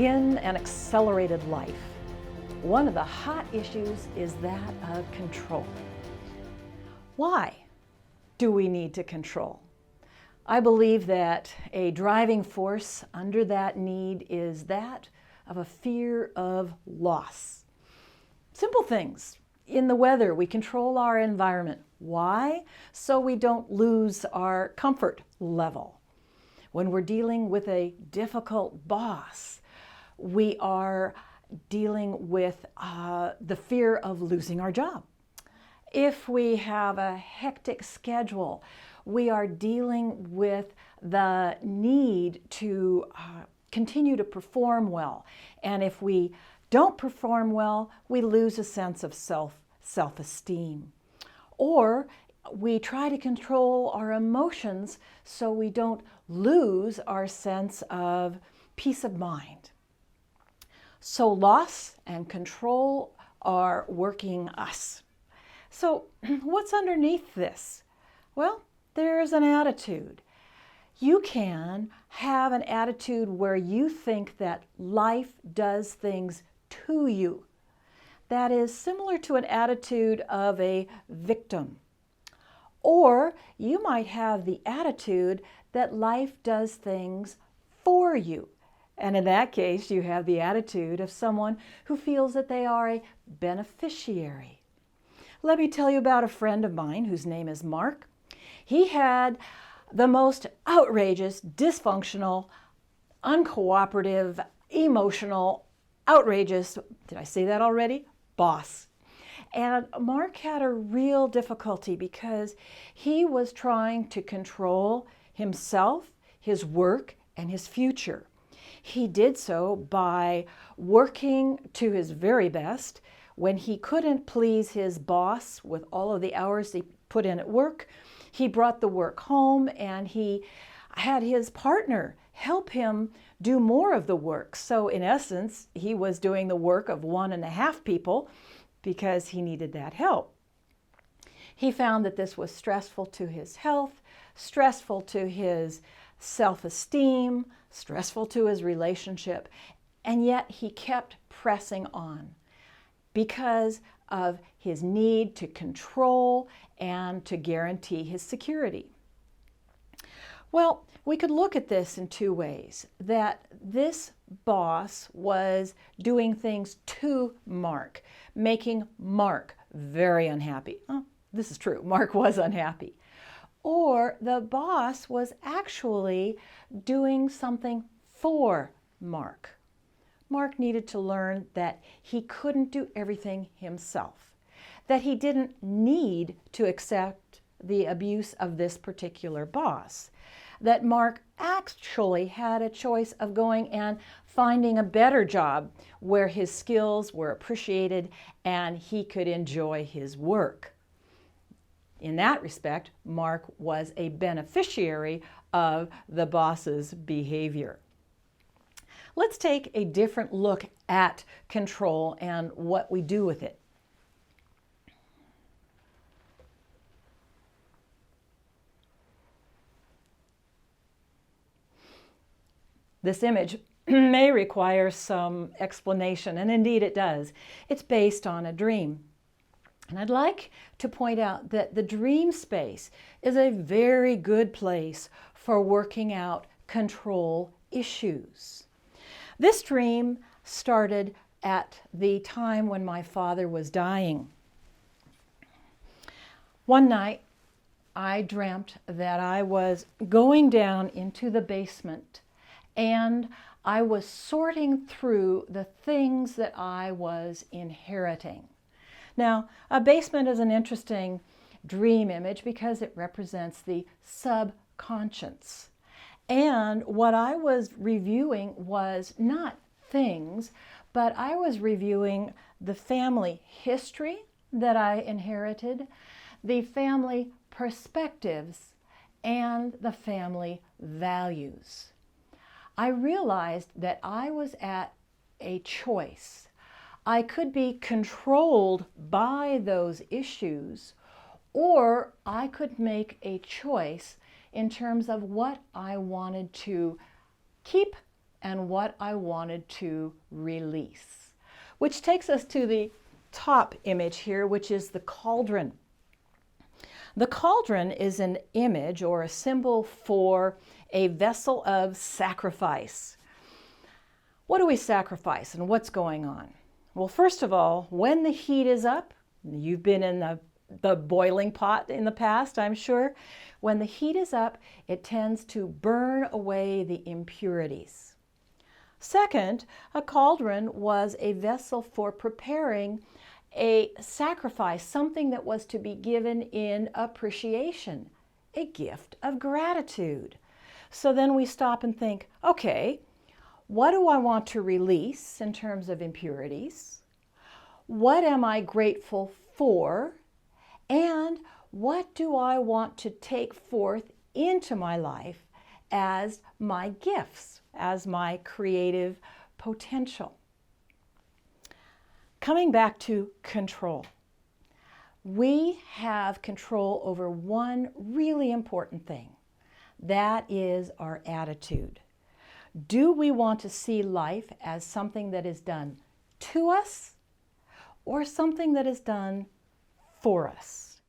In an accelerated life, one of the hot issues is that of control. Why do we need to control? I believe that a driving force under that need is that of a fear of loss. Simple things. In the weather, we control our environment. Why? So we don't lose our comfort level. When we're dealing with a difficult boss, we are dealing with the fear of losing our job. If we have a hectic schedule, we are dealing with the need to continue to perform well. And if we don't perform well, we lose a sense of self-esteem. Or we try to control our emotions so we don't lose our sense of peace of mind. So loss and control are working us. So what's underneath this? Well, there's an attitude. You can have an attitude where you think that life does things to you. That is similar to an attitude of a victim. Or you might have the attitude that life does things for you. And in that case, you have the attitude of someone who feels that they are a beneficiary. Let me tell you about a friend of mine whose name is Mark. He had the most outrageous, dysfunctional, uncooperative, emotional, outrageous, did I say that already? Boss. And Mark had a real difficulty because he was trying to control himself, his work, and his future. He did so by working to his very best. When he couldn't please his boss with all of the hours he put in at work, he brought the work home and he had his partner help him do more of the work. So in essence, he was doing the work of 1.5 people because he needed that help. He found that this was stressful to his health, stressful to his self-esteem, stressful to his relationship, and yet he kept pressing on because of his need to control and to guarantee his security. Well, we could look at this in two ways. That this boss was doing things to Mark, making Mark very unhappy. Oh, this is true. Mark was unhappy. Or the boss was actually doing something for Mark. Mark needed to learn that he couldn't do everything himself, that he didn't need to accept the abuse of this particular boss, that Mark actually had a choice of going and finding a better job where his skills were appreciated and he could enjoy his work. In that respect, Mark was a beneficiary of the boss's behavior. Let's take a different look at control and what we do with it. This image may require some explanation, and indeed it does. It's based on a dream. And I'd like to point out that the dream space is a very good place for working out control issues. This dream started at the time when my father was dying. One night, I dreamt that I was going down into the basement and I was sorting through the things that I was inheriting. Now, a basement is an interesting dream image because it represents the subconscious. And what I was reviewing was not things, but I was reviewing the family history that I inherited, the family perspectives, and the family values. I realized that I was at a choice. I could be controlled by those issues, or I could make a choice in terms of what I wanted to keep and what I wanted to release. Which takes us to the top image here, which is the cauldron. The cauldron is an image or a symbol for a vessel of sacrifice. What do we sacrifice and what's going on? Well, first of all, when the heat is up, you've been in the boiling pot in the past, I'm sure. When the heat is up, it tends to burn away the impurities. Second, a cauldron was a vessel for preparing a sacrifice, something that was to be given in appreciation, a gift of gratitude. So then we stop and think, okay, what do I want to release in terms of impurities? What am I grateful for? And what do I want to take forth into my life as my gifts, as my creative potential? Coming back to control. We have control over one really important thing. That is our attitude. Do we want to see life as something that is done to us or something that is done for us?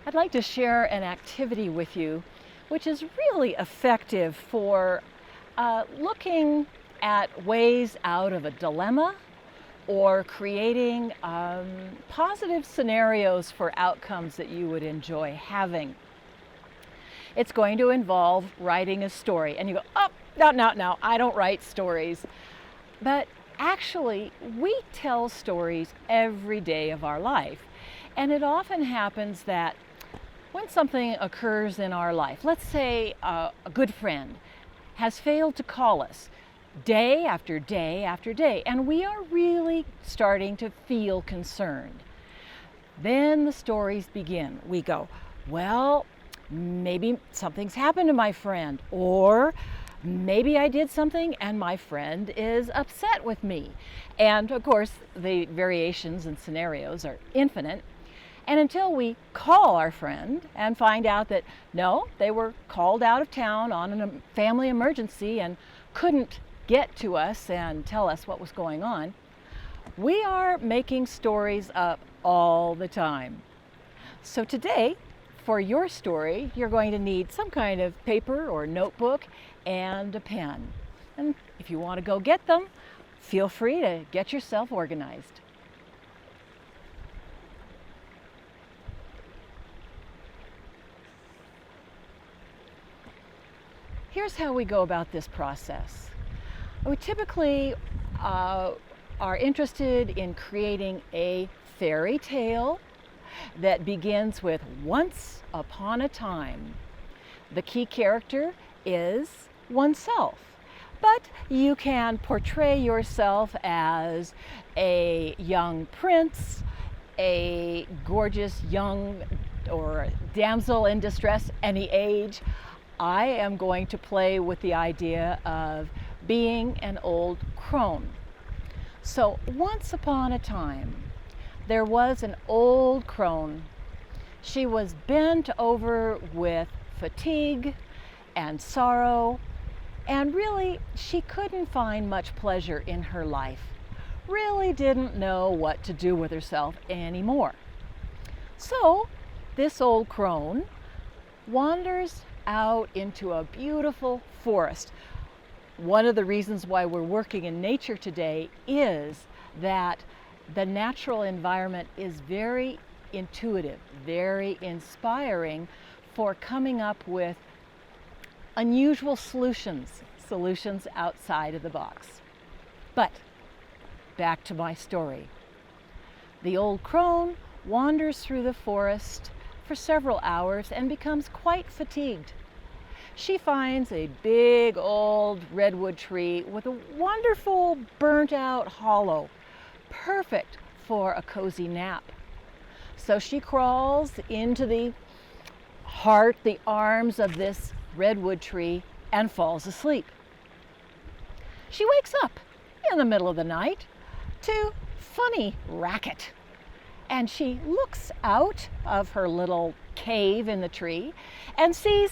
I'd like to share an activity with you which is really effective for looking at ways out of a dilemma or creating positive scenarios for outcomes that you would enjoy having. It's going to involve writing a story. And you go, oh, no, I don't write stories. But actually, we tell stories every day of our life. And it often happens that when something occurs in our life, let's say a good friend has failed to call us day after day after day, and we are really starting to feel concerned. Then the stories begin. We go, well, maybe something's happened to my friend, or maybe I did something and my friend is upset with me. And of course, the variations and scenarios are infinite. And until we call our friend and find out that, no, they were called out of town on a family emergency and couldn't get to us and tell us what was going on, we are making stories up all the time. So today, for your story, you're going to need some kind of paper or notebook and a pen. And if you want to go get them, feel free to get yourself organized. Here's how we go about this process. We typically are interested in creating a fairy tale that begins with once upon a time. The key character is oneself, but you can portray yourself as a young prince, a gorgeous young or damsel in distress, any age. I am going to play with the idea of being an old crone. So once upon a time, there was an old crone. She was bent over with fatigue and sorrow, and really she couldn't find much pleasure in her life. Really didn't know what to do with herself anymore. So this old crone wanders out into a beautiful forest. One of the reasons why we're working in nature today is that the natural environment is very intuitive, very inspiring for coming up with unusual solutions outside of the box. But back to my story. The old crone wanders through the forest for several hours and becomes quite fatigued. She finds a big old redwood tree with a wonderful burnt out hollow, perfect for a cozy nap. So she crawls into the arms of this redwood tree and falls asleep. She wakes up in the middle of the night to funny racket. and she looks out of her little cave in the tree and sees,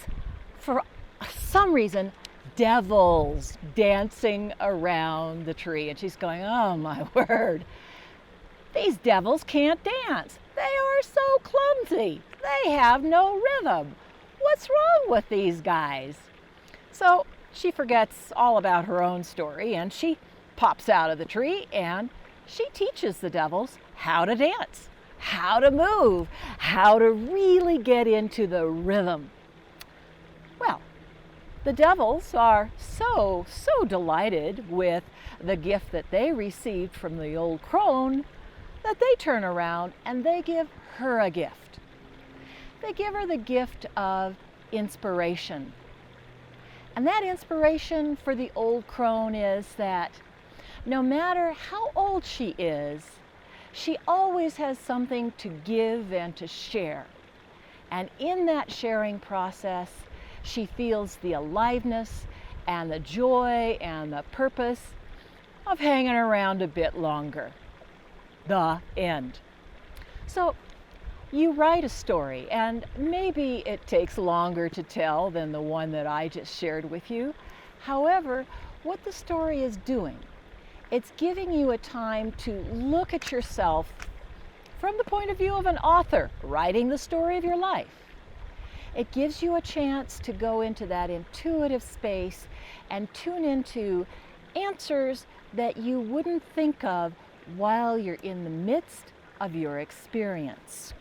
for some reason, devils dancing around the tree. And she's going, oh my word, these devils can't dance. They are so clumsy. They have no rhythm. What's wrong with these guys? So she forgets all about her own story and she pops out of the tree and she teaches the devils how to dance, how to move, how to really get into the rhythm. Well, the devils are so delighted with the gift that they received from the old crone that they turn around and they give her a gift. They give her the gift of inspiration. And that inspiration for the old crone is that no matter how old she is, she always has something to give and to share. And in that sharing process, she feels the aliveness and the joy and the purpose of hanging around a bit longer. The end. So you write a story, and maybe it takes longer to tell than the one that I just shared with you. However, what the story is doing, it's giving you a time to look at yourself from the point of view of an author writing the story of your life. It gives you a chance to go into that intuitive space and tune into answers that you wouldn't think of while you're in the midst of your experience.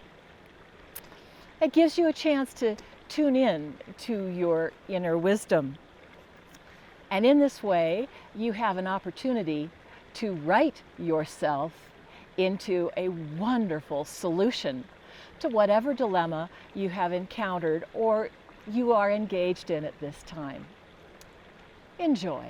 It gives you a chance to tune in to your inner wisdom. And in this way, you have an opportunity to write yourself into a wonderful solution to whatever dilemma you have encountered or you are engaged in at this time. Enjoy.